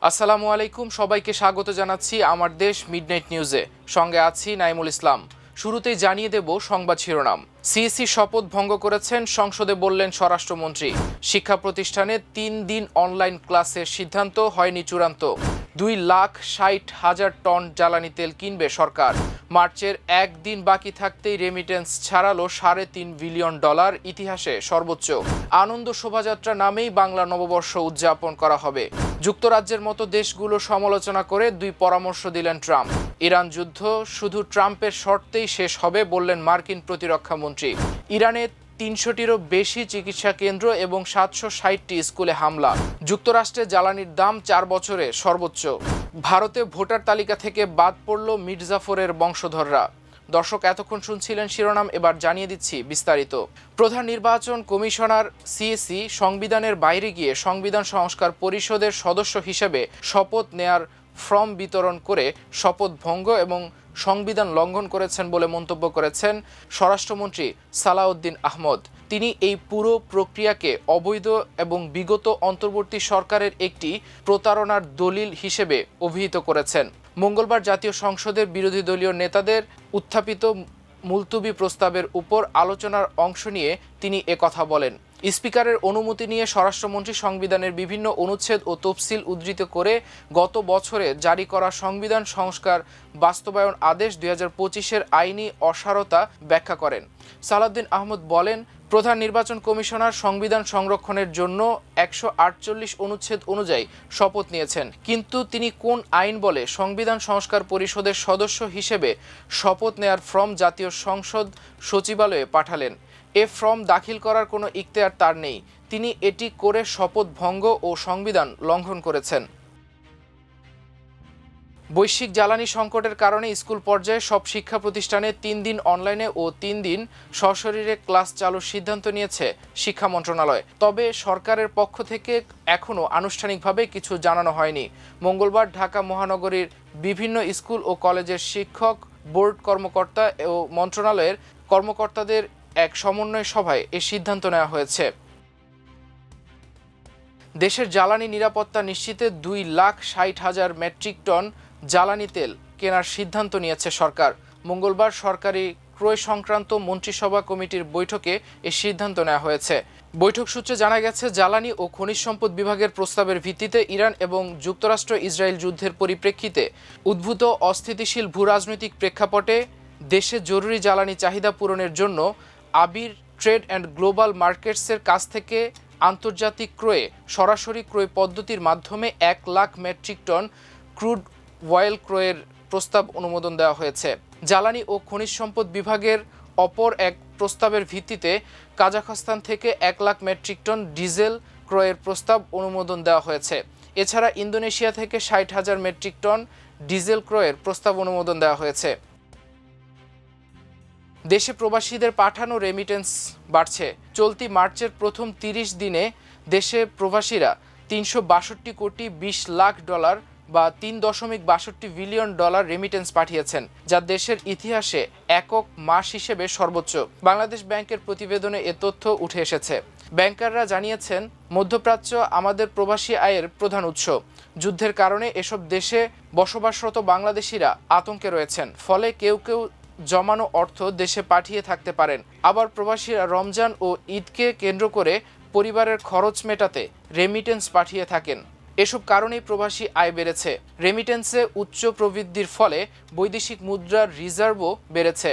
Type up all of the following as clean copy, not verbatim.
আসসালামু আলাইকুম, সবাইকে স্বাগত জানাচ্ছি আমার দেশ মিডনাইট নিউজে। সঙ্গে আছি নাইমুল ইসলাম। শুরুতেই জানিয়ে দেব সংবাদ শিরোনাম। সিইসি শপথ ভঙ্গ করেছেন, সংসদে বললেন স্বরাষ্ট্রমন্ত্রী। শিক্ষা প্রতিষ্ঠানে 3 দিন অনলাইন ক্লাসের সিদ্ধান্ত হয়নি চূড়ান্ত। 2,60,000 টন জ্বালানি তেল কিনবে সরকার। মার্চের একদিন বাকি থাকতেই রেমিটেন্স ছাড়ালো $3.5 বিলিয়ন, ইতিহাসে সর্বোচ্চ। আনন্দ শোভাযাত্রা নামেই বাংলা নববর্ষ উদযাপন করা হবে। যুক্তরাজ্যের মতো দেশগুলো সমালোচনা করে 2 পরামর্শ দিলেন ট্রাম্প। ইরান যুদ্ধ শুধু ট্রাম্পের শর্তেই শেষ হবে বললেন মার্কিন প্রতিরক্ষা মন্ত্রী। ইরানে 300টিরও বেশি চিকিৎসা কেন্দ্র এবং 760টি স্কুলে হামলা। যুক্তরাষ্ট্রে জ্বালানির দাম 4 বছরে সর্বোচ্চ। ভারতে ভোটার তালিকা থেকে বাদ পড়ল মির্জাফরের বংশধররা। দর্শক, এতক্ষণ শুনছিলেন শিরোনাম, এবার জানিয়ে দিচ্ছি বিস্তারিত। প্রধান নির্বাচন কমিশনার সিইসি সংবিধানের বাইরে গিয়ে সংবিধান সংস্কার পরিষদের সদস্য হিসেবে শপথ নেয়ার ফর্ম বিতরণ করে শপথ ভঙ্গ এবং সংবিধান লঙ্ঘন করেছেন বলে মন্তব্য করেছেন স্বরাষ্ট্রমন্ত্রী সালাউদ্দিন আহমদ। তিনি এই পুরো প্রক্রিয়াকে অবৈধ এবং বিগত অন্তর্বর্তী সরকারের একটি প্রতারণার দলিল হিসেবে অভিহিত করেছেন। মঙ্গলবার জাতীয় সংসদের বিরোধী দলীয় নেতাদের উত্থাপিত মুলতবি প্রস্তাবের উপর আলোচনার অংশ নিয়ে তিনি একথা বলেন। স্পিকারের অনুমতি নিয়ে স্বরাষ্ট্রমন্ত্রী সংবিধানের বিভিন্ন অনুচ্ছেদ ও তফসিল উদ্ধৃত করে গত বছরে জারি করা সংবিধান সংস্কার বাস্তবায়ন আদেশ 2025-এর আইনি অসারতা ব্যাখ্যা করেন। সালাউদ্দিন আহমদ বলেন, প্রধান নির্বাচন কমিশনার সংবিধান সংরক্ষণের জন্য 148 অনুচ্ছেদ অনুযায়ী শপথ নিয়েছেন, কিন্তু তিনি কোন আইন বলে সংবিধান সংস্কার পরিষদের সদস্য হিসেবে শপথ নেয়ার ফর্ম জাতীয় সংসদ সচিবালয়ে পাঠালেন? এ ফর্ম দাখিল করার কোনো ইখতিয়ার তার নেই। তিনি এটি করে শপথ ভঙ্গ ও সংবিধান লঙ্ঘন করেছেন। বৈশ্বিক জ্বালানি সংকটের কারণে স্কুল পর্যায়ে সব শিক্ষা প্রতিষ্ঠানে 3 দিন অনলাইনে ও 3 দিন সশরীরে ক্লাস চালুর সিদ্ধান্ত নিয়েছে শিক্ষা মন্ত্রণালয়। তবে সরকারের পক্ষ থেকে এখনও আনুষ্ঠানিকভাবে কিছু জানানো হয়নি। মঙ্গলবার ঢাকা মহানগরীর বিভিন্ন স্কুল ও কলেজের শিক্ষক, বোর্ড কর্মকর্তা ও মন্ত্রণালয়ের কর্মকর্তাদের এক সমন্বয় সভায় এ সিদ্ধান্ত নেওয়া হয়েছে। দেশের জ্বালানি নিরাপত্তা নিশ্চিতে 2,60,000 মেট্রিক টন জ্বালানি তেল কেনার সিদ্ধান্ত নিয়েছে সরকার। মঙ্গলবার সরকারি ক্রয় সংক্রান্ত মন্ত্রিসভা কমিটির বৈঠকে এই সিদ্ধান্ত নেওয়া হয়েছে। বৈঠক সূত্রে জানা গেছে, জ্বালানি ও খনিজ সম্পদ বিভাগের প্রস্তাবের ভিত্তিতে ইরান এবং যুক্তরাষ্ট্র ইসরায়েল যুদ্ধের পরিপ্রেক্ষিতে উদ্ভূত অস্থিতিশীল ভূরাজনৈতিক প্রেক্ষাপটে দেশে জরুরি জ্বালানি চাহিদা পূরণের জন্য আবির ট্রেড অ্যান্ড গ্লোবাল মার্কেটসের কাছ থেকে আন্তর্জাতিক ক্রয়ে সরাসরি ক্রয় পদ্ধতির মাধ্যমে 1 lakh metric ton crude oil ক্রয়ের প্রস্তাব অনুমোদন দেওয়া হয়েছে। জ্বালানি ও খনিজ সম্পদ বিভাগের অপর এক প্রস্তাবের ভিত্তিতে কাজাখস্তান থেকে 1 লাখ মেট্রিক টন ডিজেল ক্রয়ের প্রস্তাব অনুমোদন দেওয়া হয়েছে। এছাড়া ইন্দোনেশিয়া থেকে 60,000 মেট্রিক টন ডিজেল ক্রয়ের প্রস্তাব অনুমোদন দেওয়া হয়েছে। দেশে প্রবাসীদের পাঠানো রেমিটেন্স বাড়ছে। চলতি মার্চের প্রথম 30 দিনে দেশে প্রবাসীরা $362,20,00,000 বা $3.62 বিলিয়ন রেমিটেন্স পাঠিয়েছেন, যা দেশের ইতিহাসে একক মাস হিসেবে সর্বোচ্চ। বাংলাদেশ ব্যাংকের প্রতিবেদনে এ তথ্য উঠে এসেছে। ব্যাংকাররা জানিয়েছেন, মধ্যপ্রাচ্য আমাদের প্রবাসী আয়ের প্রধান উৎস। যুদ্ধের কারণে এসব দেশে বসবাসরত বাংলাদেশিরা আতঙ্কে রয়েছেন, ফলে কেউ জমানো অর্থ দেশে পাঠিয়ে থাকতে পারেন। আবার প্রবাসীরা রমজান ও ঈদকে কেন্দ্র করে পরিবারের খরচ মেটাতে রেমিটেন্স পাঠিয়ে থাকেন। এসব কারণেই প্রবাসী আয় বেড়েছে। রেমিটেন্সে উচ্চ প্রবৃদ্ধির ফলে বৈদেশিক মুদ্রার রিজার্ভও বেড়েছে।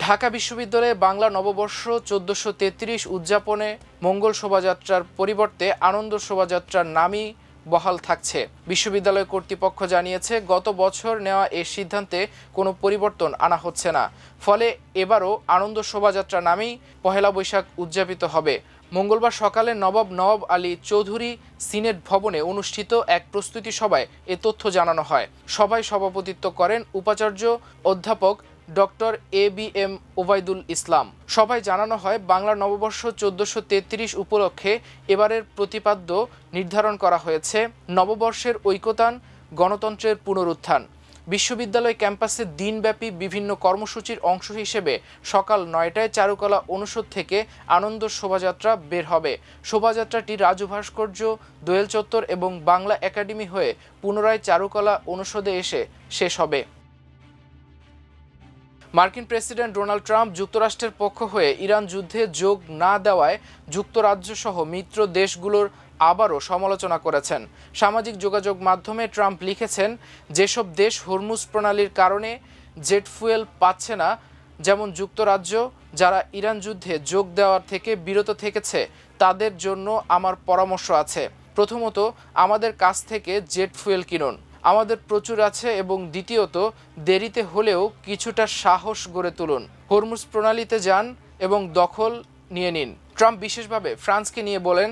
ঢাকা বিশ্ববিদ্যালয়ে বাংলা নববর্ষ 1433 উদযাপনে মঙ্গল শোভাযাত্রার পরিবর্তে আনন্দ শোভাযাত্রার নামই বহাল থাকছে। বিশ্ববিদ্যালয় কর্তৃপক্ষ জানিয়েছে, গত বছর নেওয়া এই সিদ্ধান্তে কোনো পরিবর্তন আনা হচ্ছে না। ফলে এবারও আনন্দ শোভাযাত্রা নামেই পহেলা বৈশাখ উদযাপিত হবে। মঙ্গলবার সকালে নবাব আলী চৌধুরী সিনেট ভবনে অনুষ্ঠিত এক প্রস্তুতি সভায় এ তথ্য জানানো হয়। সভায় সভাপতিত্ব করেন উপাচার্য অধ্যাপক ডক্টর ABM ওবায়দুল ইসলাম। সভায় জানানো হয়, বাংলা নববর্ষ 1433 উপলক্ষে এবারের প্রতিপাদ্য নির্ধারণ করা হয়েছে নববর্ষের ঐকতান, গণতন্ত্রের পুনরুত্থান। বিশ্ববিদ্যালয় ক্যাম্পাসে দিনব্যাপী বিভিন্ন কর্মসূচির অংশ হিসেবে সকাল 9টায় চারুকলা অনুষদ থেকে আনন্দ শোভাযাত্রা বের হবে। শোভাযাত্রাটি রাজু ভাস্কর্য, দোয়েল চত্বর এবং বাংলা একাডেমি হয়ে পুনরায় চারুকলা অনুষদে এসে শেষ হবে। মার্কিন প্রেসিডেন্ট ডোনাল্ড ট্রাম্প যুক্তরাষ্ট্রের পক্ষ হয়ে ইরান যুদ্ধে যোগ না দেওয়ায় যুক্তরাজ্যসহ মিত্র দেশগুলোর আবারও সমালোচনা করেছেন। সামাজিক যোগাযোগ মাধ্যমে ট্রাম্প লিখেছেন, যেসব দেশ হরমুজ প্রণালীর কারণে জেট ফুয়েল পাচ্ছে না, যেমন যুক্তরাজ্য, যারা ইরান যুদ্ধে যোগ দেওয়ার থেকে বিরত থেকেছে, তাদের জন্য আমার পরামর্শ আছে। প্রথমত, আমাদের কাছ থেকে জেট ফুয়েল কিনুন, আমাদের প্রচুর আছে, এবং দ্বিতীয়ত, দেরিতে হলেও কিছুটা সাহস গড়ে তুলুন। হরমুজ প্রণালীতে যান এবং দখল নিয়ে নিন। ট্রাম্প বিশেষভাবে ফ্রান্সকে নিয়ে বলেন,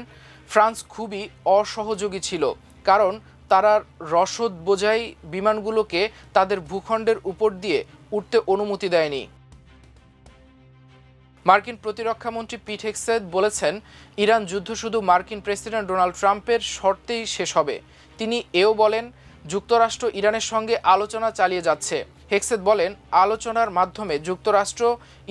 ফ্রান্স খুবই অসহযোগী ছিল, কারণ তারা রসদ বোঝাই বিমানগুলোকে তাদের ভূখণ্ডের উপর দিয়ে উঠতে অনুমতি দেয়নি। মার্কিন প্রতিরক্ষামন্ত্রী পিট হেগসেথ বলেছেন, ইরান যুদ্ধ শুধু মার্কিন প্রেসিডেন্ট ডোনাল্ড ট্রাম্পের শর্তেই শেষ হবে। তিনি এও বলেন, যুক্তরাষ্ট্র ইরানের সঙ্গে আলোচনা চালিয়ে যাচ্ছে। হেগসেথ বলেন, আলোচনার মাধ্যমে যুক্তরাষ্ট্র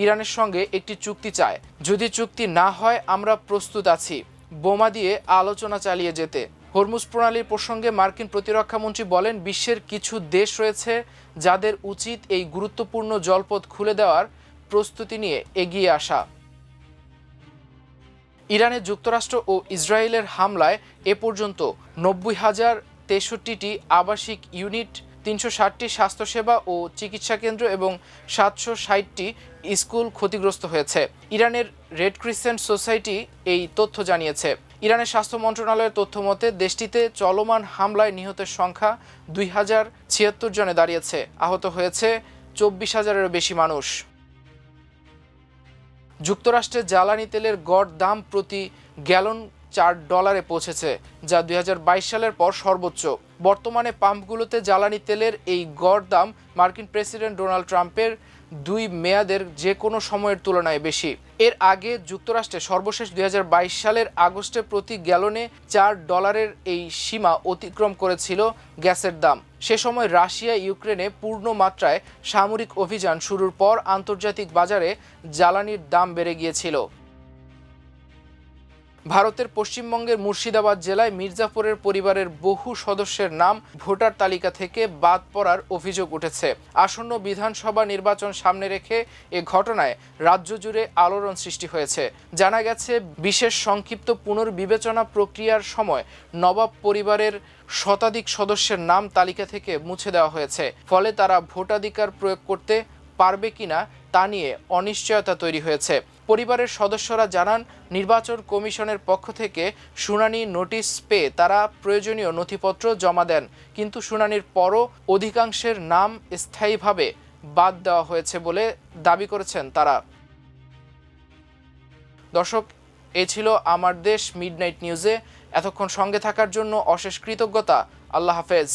ইরানের সঙ্গে একটি চুক্তি চায়। যদি চুক্তি না হয়, আমরা প্রস্তুত আছি বোমা দিয়ে আলোচনা চালিয়ে যেতে। হরমুজ প্রণালীর প্রসঙ্গে মার্কিন প্রতিরক্ষামন্ত্রী বলেন, বিশ্বের কিছু দেশ রয়েছে যাদের উচিত এই গুরুত্বপূর্ণ জলপথ খুলে দেওয়ার প্রস্তুতি নিয়ে এগিয়ে আসা। ইরানে যুক্তরাষ্ট্র ও ইসরায়েলের হামলায় এ পর্যন্ত 90,063টি আবাসিক ইউনিট, 360টি স্বাস্থ্যসেবা ও চিকিৎসা কেন্দ্র এবং 760টি স্কুল ক্ষতিগ্রস্ত হয়েছে। ইরানের রেড ক্রিসেন্ট সোসাইটি এই তথ্য জানিয়েছে। ইরানের স্বাস্থ্য মন্ত্রণালয়ের তথ্য মতে দেশটিতে চলমান হামলায় নিহতের সংখ্যা 2076 জনে দাঁড়িয়েছে। আহত হয়েছে 24,000-এরও বেশি মানুষ। যুক্তরাষ্ট্রে জ্বালানি তেলের গড় দাম প্রতি গ্যালন $4 পৌঁছেছে, যা 2022 সালের পর সর্বোচ্চ। বর্তমানে পাম্পগুলোতে জ্বালানি তেলের এই গড় দাম মার্কিন প্রেসিডেন্ট ডোনাল্ড ট্রাম্পের 2 মেয়াদের যে কোনো সময়ের তুলনায় বেশি। এর আগে যুক্তরাষ্ট্রে সর্বশেষ 2022 সালের আগস্টে প্রতি গ্যালনে $4 এই সীমা অতিক্রম করেছিল গ্যাসের দাম। সে সময় রাশিয়া ইউক্রেনে পূর্ণ মাত্রায় সামরিক অভিযান শুরুর পর আন্তর্জাতিক বাজারে জ্বালানির দাম বেড়ে গিয়েছিল। ভারতের পশ্চিমবঙ্গের মুর্শিদাবাদ জেলায় মির্জাপুরের পরিবারের বহু সদস্যের নাম ভোটার তালিকা থেকে বাদ পড়ার অভিযোগ উঠেছে। আসন্ন বিধানসভা নির্বাচন সামনে রেখে এ ঘটনায় রাজ্য জুড়ে আলোড়ন সৃষ্টি হয়েছে। জানা গেছে, বিশেষ সংক্ষিপ্ত পুনর্বিবেচনা প্রক্রিয়ার সময় নবাব পরিবারের শতাধিক সদস্যের নাম তালিকা থেকে মুছে দেওয়া হয়েছে। ফলে তারা ভোটাধিকার প্রয়োগ করতে পারবে কিনা তা নিয়ে অনিশ্চয়তা তৈরি হয়েছে। পরিবারের সদস্যরা জানান, নির্বাচন কমিশনের পক্ষ থেকে শুনানি নোটিশ পেয়ে তারা প্রয়োজনীয় নথিপত্র জমা দেন, কিন্তু শুনানির পরও অধিকাংশের নাম স্থায়ীভাবে বাদ দেওয়া হয়েছে বলে দাবি করেছেন তারা। দর্শক, এ ছিল আমার দেশ মিডনাইট নিউজে। এতক্ষণ সঙ্গে থাকার জন্য অশেষ কৃতজ্ঞতা। আল্লাহ হাফেজ।